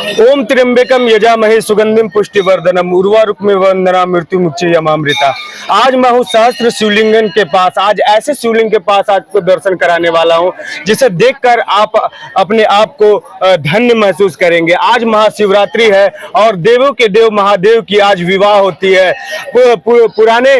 ओम त्र्यंबकम यजामहे सुगंधिम पुष्टिवर्धनम उर्वारुकमिव वंदना मृत्युमुक्षयमामृता। आज मैं हूँ सहस्त्र शिवलिंगन के पास। आज ऐसे शिवलिंग के पास आपको दर्शन कराने वाला हूँ जिसे देखकर आप अपने आप को धन्य महसूस करेंगे। आज महाशिवरात्रि है और देवों के देव महादेव की आज विवाह होती है। पुराने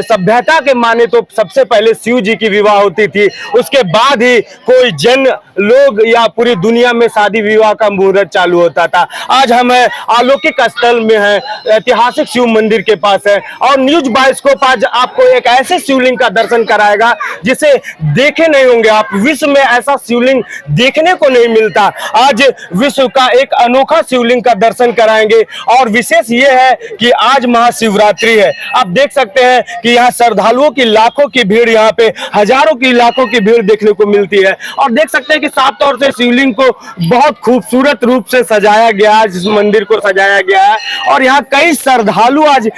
सभ्यता के माने तो सबसे पहले शिव जी की विवाह होती थी, उसके बाद ही कोई जन लोग या पूरी दुनिया में शादी विवाह का मुहूर्त चालू होता था। आज हम अलौकिक स्थल में हैं, ऐतिहासिक शिव मंदिर के पास है और न्यूज बाइस्कोप आज आपको एक ऐसे शिवलिंग का दर्शन कराएगा जिसे देखे नहीं होंगे आप। विश्व में ऐसा शिवलिंग देखने को नहीं मिलता। आज विश्व का एक अनोखा शिवलिंग का दर्शन कराएंगे और विशेष ये है कि आज महाशिवरात्रि है। आप देख सकते हैं कि यहाँ श्रद्धालुओं की लाखों की भीड़, यहाँ पे हजारों की लाखों की भीड़ देखने को मिलती है और देख सकते हैं कि साफ तौर से शिवलिंग को बहुत खूबसूरत रूप से सजाया गया है, जिस मंदिर को सजाया गया है और यहाँ कई श्रद्धालु आज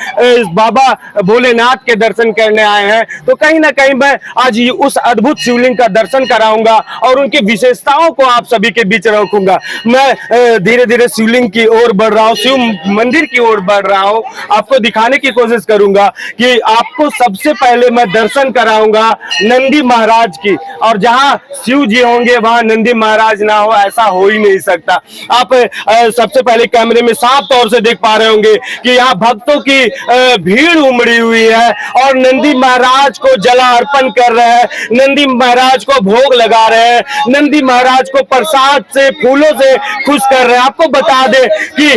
बाबा भोलेनाथ के दर्शन करने आए हैं। तो कहीं ना कहीं मैं आज उस अद्भुत शिवलिंग का दर्शन कराऊंगा और उनकी विशेषताओं को आप सभी के बीच रखूंगा। मैं धीरे धीरे शिवलिंग की ओर बढ़ रहा हूँ, शिव मंदिर की ओर बढ़ रहा हूँ। आपको दिखाने की कोशिश करूंगा कि आपको सबसे पहले मैं दर्शन कराऊंगा नंदी महाराज की, और जहां शिव जी होंगे वहां नंदी महाराज ना हो ऐसा हो ही नहीं सकता। आप सबसे पहले कैमरे में साफ तौर से देख पा रहे होंगे कि यहाँ भक्तों की भीड़ उमड़ी हुई है और नंदी महाराज को जला अर्पण कर रहे हैं, नंदी महाराज को भोग लगा रहे हैं, नंदी महाराज को प्रसाद से फूलों से खुश कर रहे हैं। आपको बता दें कि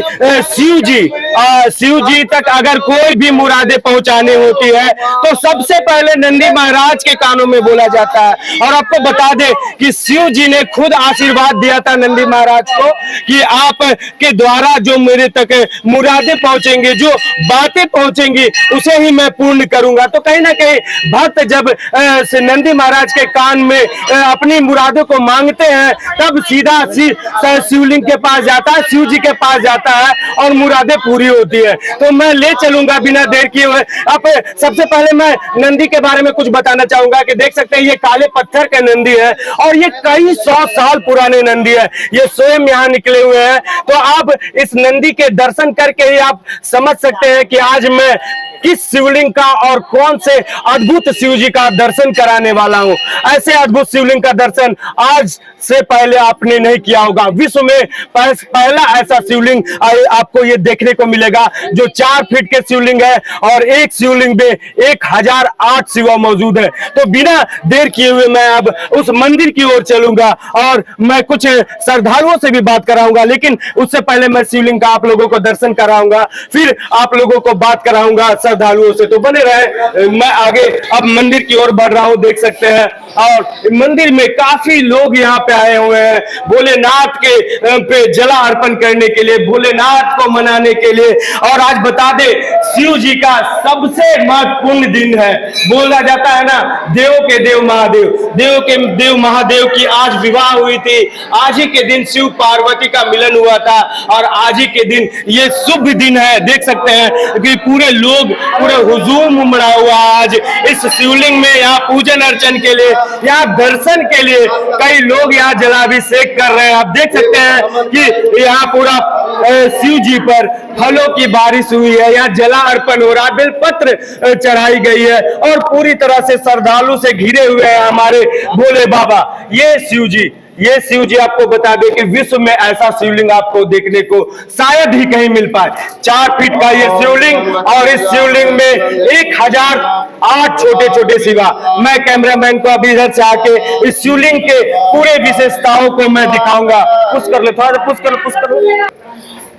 शिव जी तक अगर कोई भी मुरादें पहुंचानी होती है तो सबसे पहले नंदी महाराज के कानों में बोला जाता है। और आपको बता दें कि शिव जी ने खुद आशीर्वाद दिया था नंदी महाराज को कि आप के द्वारा जो मेरे तक मुरादें पहुंचेंगे, जो बातें पहुंचेंगी उसे ही मैं पूर्ण करूंगा। तो कहीं ना कहीं भक्त जब नंदी महाराज के कान में अपनी मुरादों को मांगते हैं तब सीधा शिवलिंग के पास जाता है, शिव जी के पास जाता है और मुरादें पूरी होती है। तो मैं ले चलूंगा बिना देर किए हुए। अब सबसे पहले मैं नंदी के बारे में कुछ बताना चाहूंगा कि देख सकते हैं ये काले पत्थर के नंदी है और ये कई 100 साल पुराने नंदी है, ये स्वयं यहाँ निकले हुए हैं। तो आप इस नंदी के दर्शन करके ही आप समझ सकते हैं कि आज मैं किस शिवलिंग का और कौन से अद्भुत शिव जी का दर्शन कराने वाला हूं। ऐसे अद्भुत शिवलिंग का दर्शन आज से पहले आपने नहीं किया होगा। विश्व में पहला ऐसा शिवलिंग आपको ये देखने को मिलेगा जो 4 फीट के शिवलिंग है और एक शिवलिंग में 1008 शिवा मौजूद है। तो बिना देर किए हुए मैं अब उस मंदिर की ओर चलूंगा और मैं कुछ श्रद्धालुओं से भी बात कराऊंगा, लेकिन उससे पहले मैं शिवलिंग का आप लोगों को दर्शन कराऊंगा, फिर आप लोगों को बात कराऊंगा श्रद्धालुओं से। तो बने रहे, मैं आगे अब मंदिर की ओर बढ़ रहा हूं, देख सकते हैं। और मंदिर में काफी लोग यहाँ पे आए हुए हैं भोलेनाथ के पे जला अर्पण करने के लिए, भोलेनाथ को मनाने के लिए। और आज बता दे शिव जी का सबसे महत्वपूर्ण दिन है। बोला जाता है ना, देवों के देव महादेव, देवों के देव महादेव की आज विवाह हुई थी। आज ही के दिन शिव पार्वती का मिलन हुआ था और आज ही के दिन ये शुभ दिन है। देख सकते हैं कि पूरे लोग पूरे हुजूम उमड़ा हुआ आज इस शिवलिंग में। यहाँ पूजन अर्चन के लिए, यहाँ दर्शन के लिए कई लोग यहाँ जलाभिषेक कर रहे हैं। आप देख सकते हैं कि यहाँ पूरा शिव जी पर फलों की बारिश हुई है, यहाँ जला अर्पण हो रहा है, बेलपत्र चढ़ाई गई है और पूरी तरह से श्रद्धालु से घिरे हुए हैं हमारे भोले बाबा। ये शिव जी आपको बता दें कि विश्व में ऐसा शिवलिंग आपको देखने को शायद ही कहीं मिल पाए। 4 फीट का ये शिवलिंग और इस शिवलिंग में 1008 छोटे छोटे शिवा। मैं कैमरामैन को अभी इधर से आके इस शिवलिंग के पूरे विशेषताओं को मैं दिखाऊंगा। पुश कर ले, थोड़ा पुश कर।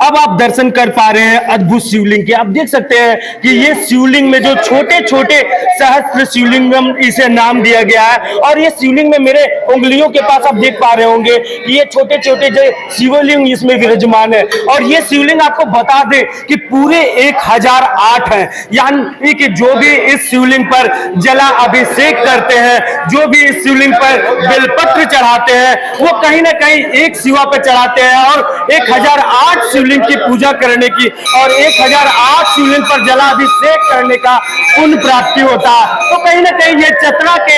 अब आप दर्शन कर पा रहे हैं अद्भुत शिवलिंग के। आप देख सकते हैं कि ये शिवलिंग में जो छोटे छोटे सहस्त्र शिवलिंगम इसे नाम दिया गया है और ये शिवलिंग में मेरे उंगलियों के पास आप देख पा रहे होंगे कि ये छोटे छोटे जो शिवलिंग इसमें विराजमान है। और ये शिवलिंग आपको बता दें कि पूरे 1008 है, यानी कि जो भी इस शिवलिंग पर जला अभिषेक करते हैं, जो भी इस शिवलिंग पर बेलपत्र चढ़ाते हैं, वो कहीं ना कहीं एक शिवा पर चढ़ाते हैं और 1008 शिवलिंग की पूजा करने की और 1008 शिवलिंग पर जलाभिषेक करने का पुण्य प्राप्ति होता है। तो कहीं ना कहीं ये चतरा के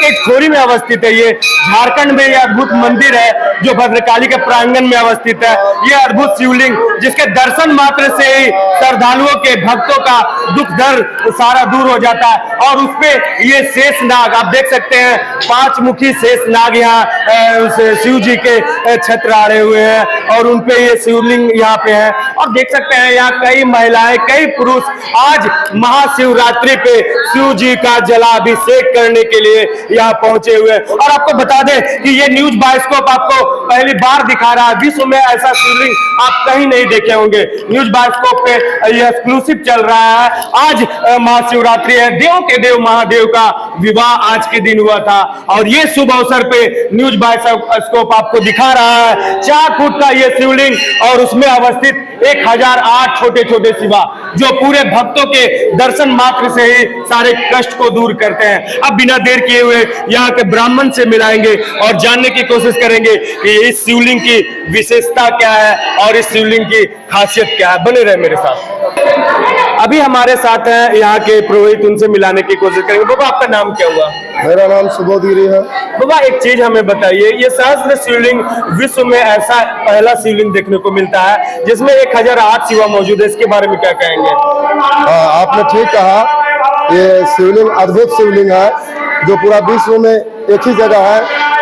एक खोरी में अवस्थित है। ये झारखंड में ये अद्भुत मंदिर है जो भद्रकाली के प्रांगण में अवस्थित है। ये अद्भुत शिवलिंग जिसके दर्शन मात्र से ही श्रद्धालुओं के भक्तों का दुख दर्द सारा दूर हो जाता है। और उसपे ये शेष नाग आप देख सकते हैं, 5 मुखी शेष नाग यहाँ शिव जी के छत्र आड़े हुए हैं और उनपे ये शिवलिंग यहाँ पे है। और देख सकते हैं यहाँ कई महिलाएं कई पुरुष आज महाशिवरात्रि पे शिव जी का जलाभिषेक करने के लिए यहाँ पहुंचे हुए हैं। और आपको बता दें कि ये न्यूज बायोस्कोप आपको पहली बार दिखा रहा है। विश्व में ऐसा शिवलिंग आप कहीं नहीं देखे होंगे। न्यूज बायोस्कोप पे ये एक्सक्लूसिव चल रहा है। आज महाशिवरात्रि है, देव के देव महादेव का विवाह आज के दिन हुआ था और ये शुभ अवसर पे न्यूज बायोस्कोप आपको दिखा रहा है 4 फुट का ये शिवलिंग और उसमें अवस्थित 1008 छोटे छोटे शिवा जो पूरे भक्तों के दर्शन मात्र से ही सारे कष्ट को दूर करते हैं। अब बिना देर किए हुए यहाँ के ब्राह्मण से मिलाएंगे और जानने की कोशिश करेंगे कि इस शिवलिंग की विशेषता क्या है और इस शिवलिंग की खासियत क्या है। बने रहे मेरे साथ। अभी हमारे साथ हैं यहाँ के पुरोहित, उनसे मिलाने की कोशिश करेंगे। बाबा आपका नाम क्या हुआ? मेरा नाम सुबोधगिरी है। बाबा एक चीज हमें बताइए, ये सहस्त्र शिवलिंग विश्व में ऐसा पहला शिवलिंग देखने को मिलता है जिसमें 1008 शिवा मौजूद है, इसके बारे में क्या कहेंगे? आपने ठीक कहा, ये शिवलिंग अद्भुत शिवलिंग है जो पूरा विश्व में एक ही जगह है,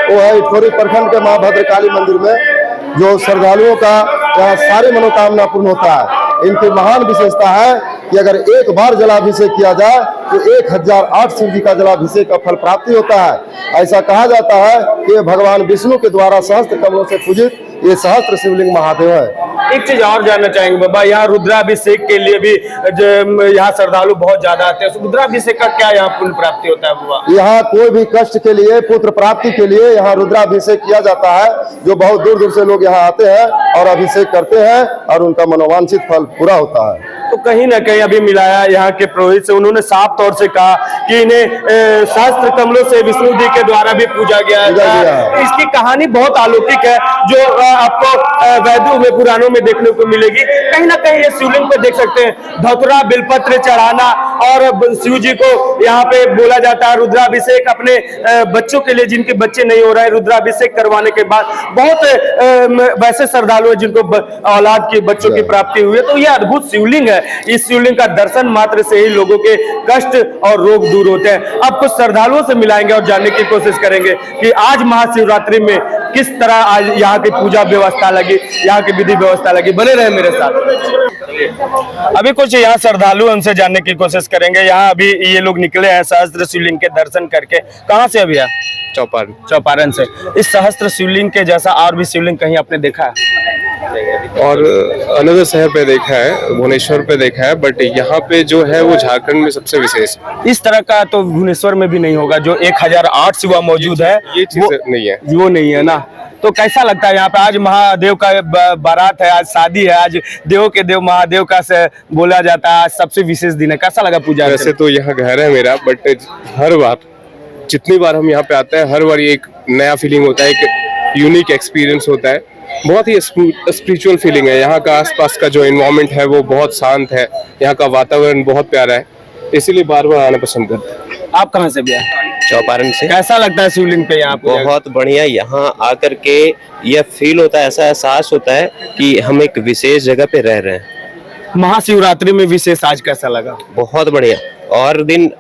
वो है इटखोरी प्रखंड के मां भद्रकाली मंदिर में, जो श्रद्धालुओं का यहाँ सारी मनोकामना पूर्ण होता है। इनकी महान विशेषता है कि अगर एक बार जलाभिषेक किया जाए तो 1008 शिव जी का जलाभिषेक का फल प्राप्ति होता है। ऐसा कहा जाता है कि भगवान विष्णु के द्वारा सहस्त्र कमलों से पूजित ये सहस्त्र शिवलिंग महादेव है। एक चीज और जानना चाहेंगे बाबा, यहाँ रुद्राभिषेक के लिए भी यहाँ श्रद्धालु बहुत ज्यादा आते हैं। रुद्राभिषेक का क्या यहाँ पुण्य प्राप्ति होता है बाबा? यहाँ कोई भी कष्ट के लिए, पुत्र प्राप्ति के लिए यहाँ रुद्राभिषेक किया जाता है, जो बहुत दूर दूर से लोग यहाँ आते हैं और अभिषेक करते हैं और उनका मनोवांछित फल पूरा होता है। तो कहीं ना कहीं अभी मिलाया यहाँ के पुरोहित से, उन्होंने साफ तौर से कहा कि इन्हें सहस्त्र कमलों से विष्णु जी के द्वारा भी पूजा गया है। इसकी कहानी बहुत अलौकिक है जो आपको वेदों में पुराणों में देखने को मिलेगी। कहीं ना कहीं ये शिवलिंग पे देख सकते हैं धतुरा बिलपत्र चढ़ाना और शिव जी को यहाँ पे बोला जाता है रुद्राभिषेक अपने बच्चों के लिए, जिनके बच्चे नहीं हो रहे हैं, रुद्राभिषेक करवाने के बाद बहुत वैसे श्रद्धालु है जिनको औलाद के बच्चों की प्राप्ति हुई है। तो यह अद्भुत शिवलिंग है। इस शिवलिंग का दर्शन मात्र से ही लोगों के कष्ट और रोग दूर होते हैं। अब कुछ श्रद्धालुओं से मिलाएंगे और जानने की कोशिश करेंगे कि आज महाशिवरात्रि में किस तरह आज यहाँ की पूजा व्यवस्था लगी, यहाँ की विधि व्यवस्था लगी। बने रहे मेरे साथ। अभी कुछ यहाँ श्रद्धालु उनसे जानने की कोशिश करेंगे। यहाँ अभी ये लोग निकले हैं सहस्त्र शिवलिंग के दर्शन करके। कहाँ से अभी? चौपारण से। इस सहस्त्र शिवलिंग के जैसा और भी शिवलिंग कहीं आपने देखा है? और अनदर शहर पे देखा है, भुवनेश्वर पे देखा है, बट यहाँ पे जो है वो झारखंड में सबसे विशेष है। इस तरह का तो भुवनेश्वर में भी नहीं होगा जो 1008 शिवा मौजूद है, ये चीज नहीं है, वो नहीं है ना। तो कैसा लगता है यहाँ पे? आज महादेव का बारात है, आज शादी है, आज देव के देव महादेव का से बोला जाता है, आज सबसे विशेष दिन है। कैसा लगा पूजा? वैसे तो यहाँ घर है मेरा, बट हर बार जितनी बार हम यहाँ पे आते हैं हर बार एक नया फीलिंग होता है, एक यूनिक एक्सपीरियंस होता है। बहुत ही स्पिरिचुअल फीलिंग है। यहाँ का आसपास का जो एनवायरनमेंट है वो बहुत शांत है, यहाँ का वातावरण बहुत प्यारा है, इसीलिए बार बार आना पसंद करते हैं। आप कहाँ से भैया? चौपारण से। कैसा लगता है शिवलिंग पे यहाँ? बहुत बढ़िया। यहाँ आकर के यह फील होता है, ऐसा एहसास होता है कि हम एक विशेष जगह पे रह रहे हैं। महाशिवरात्रि में विशेष आज कैसा लगा? बहुत बढ़िया। और दिन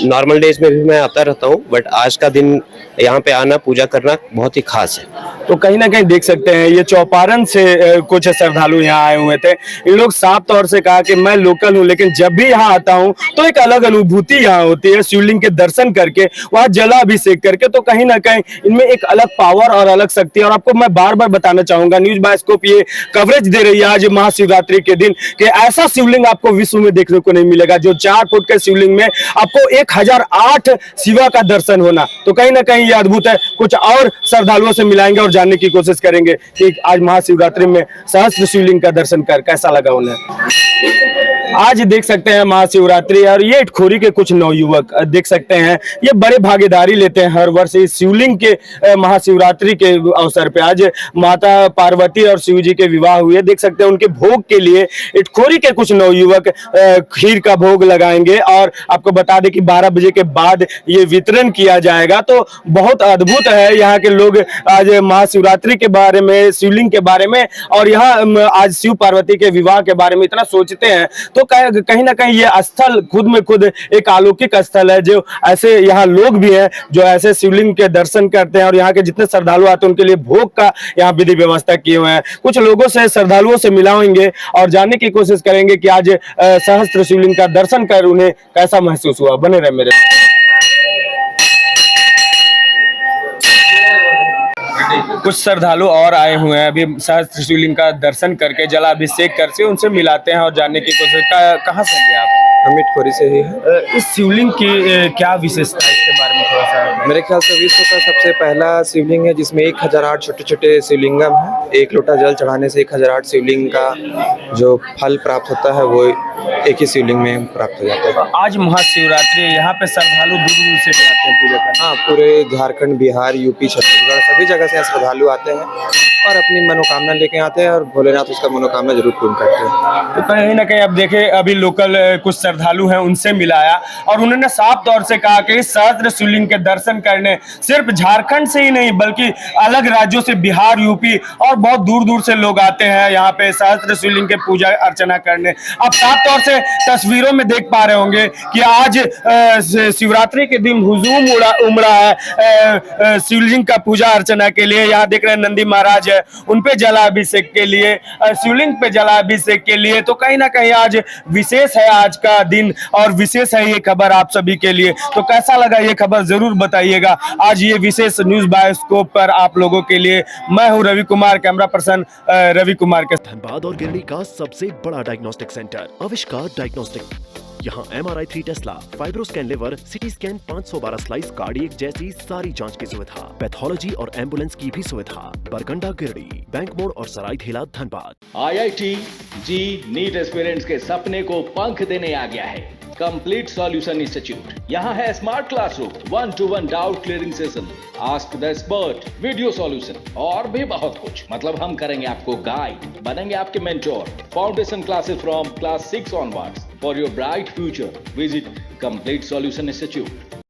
नॉर्मल डेज में भी मैं आता रहता हूँ, बट आज का दिन यहाँ पे आना, पूजा करना बहुत ही खास है। तो कहीं ना कहीं देख सकते हैं ये चौपारण से कुछ श्रद्धालु यहाँ आए हुए थे। इन लोग साफ तौर से कहा कि मैं लोकल हूँ, लेकिन जब भी यहाँ आता हूँ तो एक अलग अनुभूति यहाँ होती है शिवलिंग के दर्शन करके, वहाँ जलाभिषेक करके। तो कहीं ना कहीं इनमें एक अलग पावर और अलग शक्ति है। और आपको मैं बार बार बताना चाहूंगा, न्यूज बायोस्कोप ये कवरेज दे रही है आज महाशिवरात्रि के दिन कि ऐसा शिवलिंग आपको विश्व में देखने को नहीं मिलेगा जो 4 फुट के शिवलिंग में आपको 1008 शिवा का दर्शन होना। तो कहीं ना कहीं ये अद्भुत है। कुछ और श्रद्धालुओं से मिलाएंगे और जानने की कोशिश करेंगे कि आज महाशिवरात्रि में सहस्त्र शिवलिंग का दर्शन कर कैसा लगा उन्हें। आज देख सकते हैं महाशिवरात्रि और ये इटखोरी के कुछ नवयुवक देख सकते हैं ये बड़े भागीदारी लेते हैं हर वर्ष इस शिवलिंग के महाशिवरात्रि के अवसर पे। आज माता पार्वती और शिव जी के विवाह हुए, देख सकते हैं उनके भोग के लिए इटखोरी के कुछ नवयुवक खीर का भोग लगाएंगे और आपको बता दें कि 12 बजे के बाद ये वितरण किया जाएगा। तो बहुत अद्भुत है यहाँ के लोग आज महाशिवरात्रि के बारे में, शिवलिंग के बारे में और यहाँ आज शिव पार्वती के विवाह के बारे में इतना सोचते हैं। तो कहीं ना कहीं ये स्थल खुद में खुद एक अलौकिक स्थल है, जो ऐसे यहाँ लोग भी हैं जो ऐसे शिवलिंग के दर्शन करते हैं और यहाँ के जितने श्रद्धालु आते हैं उनके लिए भोग का यहाँ विधि व्यवस्था किए हुए हैं। कुछ लोगों से, श्रद्धालुओं से मिलाएंगे और जानने की कोशिश करेंगे कि आज सहस्त्र शिवलिंग का दर्शन कर उन्हें कैसा महसूस हुआ। बने रहे मेरे। कुछ श्रद्धालु और आए हुए हैं अभी सहस्त्र शिवलिंग का दर्शन करके जलाभिषेक करके उनसे मिलाते हैं और जानने की कोशिश। कहाँ से हैं आप? हम इटखोरी से ही हैं। इस शिवलिंग की क्या विशेषता है, इसके बारे में थोड़ा सा? मेरे ख्याल से विश्व का सबसे पहला शिवलिंग है जिसमें 1008 छोटे छोटे शिवलिंगम है। एक लोटा जल चढ़ाने से 1008 शिवलिंग का जो फल प्राप्त होता है वो एक ही शिवलिंग में प्राप्त हो जाता है। आज महाशिवरात्रि, यहाँ पे श्रद्धालु दूर दूर से भी आते हैं पूजा करने। हाँ, पूरे झारखंड, बिहार, यूपी, छत्तीसगढ़ सभी जगह से श्रद्धालु आते हैं और अपनी मनोकामना लेके आते हैं और भोलेनाथ उसका मनोकामना जरूर पूर्ण करते हैं। तो कहीं ना कहीं अब देखे अभी लोकल कुछ श्रद्धालु हैं उनसे मिलाया और उन्होंने साफ तौर से कहा कि इस सहस्त्र शिवलिंग के दर्शन करने सिर्फ झारखंड से ही नहीं बल्कि अलग राज्यों से, बिहार, यूपी और बहुत दूर दूर से लोग आते हैं यहाँ पे सहस्त्र शिवलिंग के पूजा अर्चना करने। आप साफ तौर से तस्वीरों में देख पा रहे होंगे कि आज शिवरात्रि के दिन हुजूम उमड़ा है शिवलिंग का पूजा अर्चना के लिए। यहाँ देख रहे हैं नंदी महाराज है, उन पे जलाभिषेक के लिए, शिवलिंग पे जलाभिषेक के लिए। तो कहीं ना कहीं आज विशेष है आज का दिन और विशेष है ये खबर आप सभी के लिए। तो कैसा लगा ये खबर जरूर बताइएगा। आज ये विशेष न्यूज बायोस्कोप पर आप लोगों के लिए मैं हूं रवि कुमार, कैमरा पर्सन रवि कुमार के। धनबाद और गिरडी का सबसे बड़ा डायग्नोस्टिक सेंटर आविष्कार डायग्नोस्टिक। यहाँ MRI 3 Tesla, fibroscan liver, CT scan 512 slice cardiac जैसी सारी जांच की सुविधा, पैथोलॉजी और एम्बुलेंस की भी सुविधा। बरगंडा, गिरडी, बैंक मोड़ और सराय ठेला, धनबाद। IIT जी नीट एस्पिरेंट्स के सपने को पंख देने आ गया है कंप्लीट सॉल्यूशन इंस्टीट्यूट। यहाँ है smart classroom, 1-to-1 doubt clearing session, ask the expert, video solution और भी बहुत कुछ। मतलब हम करेंगे आपको गाइड, बनेंगे आपके mentor. Foundation classes from class 6 onwards for your bright future. Visit complete solution institute.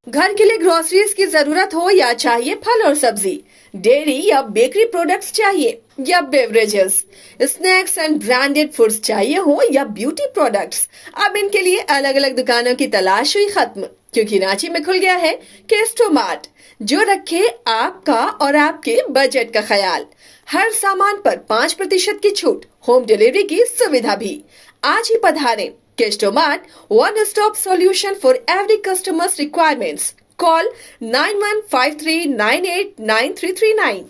घर के लिए ग्रोसरीज की जरूरत हो या चाहिए फल और सब्जी, डेयरी या बेकरी प्रोडक्ट्स चाहिए या beverages, snacks and branded foods चाहिए हो या ब्यूटी प्रोडक्ट्स, अब इनके लिए अलग अलग दुकानों की तलाश हुई खत्म, क्योंकि रांची में खुल गया है केस्टो मार्ट, जो रखे आपका और आपके बजट का ख्याल। हर सामान पर 5% की छूट, होम डिलीवरी की सुविधा भी। आज ही पधारें Kesto mart, one stop solution for every customer's requirements. Call 9153989339.